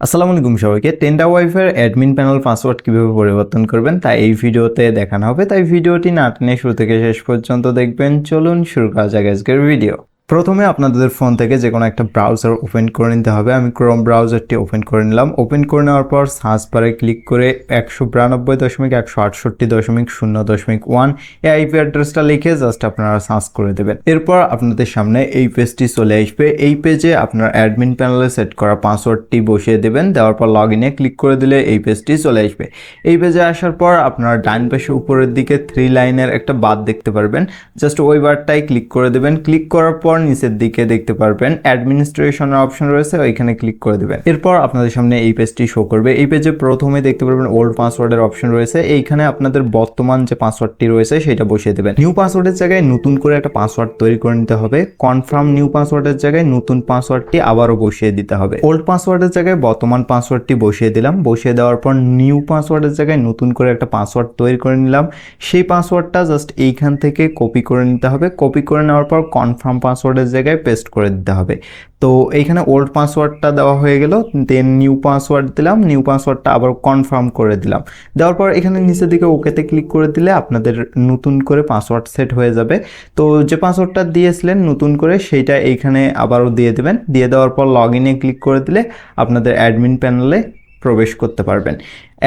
আসসালামু আলাইকুম সবাইকে। Tenda wifi admin panel password কিভাবে পরিবর্তন করবেন তা এই ভিডিওতে দেখানো হবে, তাই ভিডিওটি না টেনে শুরু থেকে শেষ পর্যন্ত দেখবেন। চলুন শুরু করা যাক আজকের ভিডিও। প্রথমে আপনাদের ফোন থেকে যে কোনো একটা ব্রাউজার ওপেন করে নিতে হবে। আমি ক্রোম ব্রাউজারটি ওপেন করে নিলাম। ওপেন করে নেওয়ার পর সার্চ বারে ক্লিক করে 192.168.0.1 এই আইপি অ্যাড্রেসটা লিখে জাস্ট আপনারা সার্চ করে দেবেন। এরপর আপনাদের সামনে এই পেজটি চলে আসবে। এই পেজে আপনার অ্যাডমিন প্যানেলে সেট করা পাসওয়ার্ডটি বসিয়ে দেবেন। দেওয়ার পর লগ ইনে ক্লিক করে দিলে এই পেজটি চলে আসবে। এই পেজে আসার পর আপনারা ডান পাশে উপরের দিকে 3 লাইনের একটা বার দেখতে পারবেন। জাস্ট ওই বারটাই ক্লিক করে দেবেন। ক্লিক করার পর নিচের দিকে দেখতে পারবেন অ্যাডমিনিস্ট্রেশনের অপশন রয়েছে, ওইখানে ক্লিক করে দেবেন। এরপর আপনাদের সামনে এই পেজটি শো করবে। এই পেজে প্রথমে দেখতে পারবেন ওল্ড পাসওয়ার্ডের অপশন রয়েছে। এইখানে আপনাদের বর্তমান যে পাসওয়ার্ডটি রয়েছে সেটা বসিয়ে দেবেন। নিউ পাসওয়ার্ডের জায়গায় নতুন করে একটা পাসওয়ার্ড তৈরি করে নিতে হবে। কনফার্ম নিউ পাসওয়ার্ডের জায়গায় নতুন পাসওয়ার্ডটি আবারও বসিয়ে দিতে হবে। ওল্ড পাসওয়ার্ডের জায়গায় বর্তমান পাসওয়ার্ডটি বসিয়ে দিলাম। বসিয়ে দেওয়ার পর নিউ পাসওয়ার্ডের জায়গায় নতুন করে একটা পাসওয়ার্ড তৈরি করে নিলাম। সেই পাসওয়ার্ডটা জাস্ট এইখান থেকে কপি করে নিতে হবে। কপি করে নেওয়ার পর কনফার্ম পাসওয়ার্ডের জায়গায় পেস্ট করে দিতে হবে। তো এইখানে ওল্ড পাসওয়ার্ডটা দেওয়া হয়ে গেল, দেন নিউ পাসওয়ার্ড দিলাম। নিউ পাসওয়ার্ডটা আবার কনফার্ম করে দিলাম। দেওয়ার পর এখানে নিচের দিকে ওকেতে ক্লিক করে দিলে আপনাদের নতুন করে পাসওয়ার্ড সেট হয়ে যাবে। তো যে পাসওয়ার্ডটা দিয়েছিলেন নতুন করে সেইটা এইখানে আবারও দিয়ে দেবেন। দিয়ে দেওয়ার পর লগ ইনে ক্লিক করে দিলে আপনাদের অ্যাডমিন প্যানেলে প্রবেশ করতে পারবেন।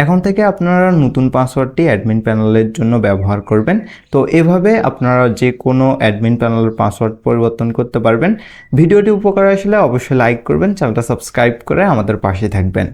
এখন থেকে আপনারা নতুন পাসওয়ার্ডটি অ্যাডমিন প্যানেলের জন্য ব্যবহার করবেন। তো এভাবে আপনারা যে কোনো অ্যাডমিন প্যানেলের পাসওয়ার্ড পরিবর্তন করতে পারবেন। ভিডিওটি উপকার আসলে অবশ্যই লাইক করবেন, চ্যানেলটা সাবস্ক্রাইব করে আমাদের পাশে থাকবেন।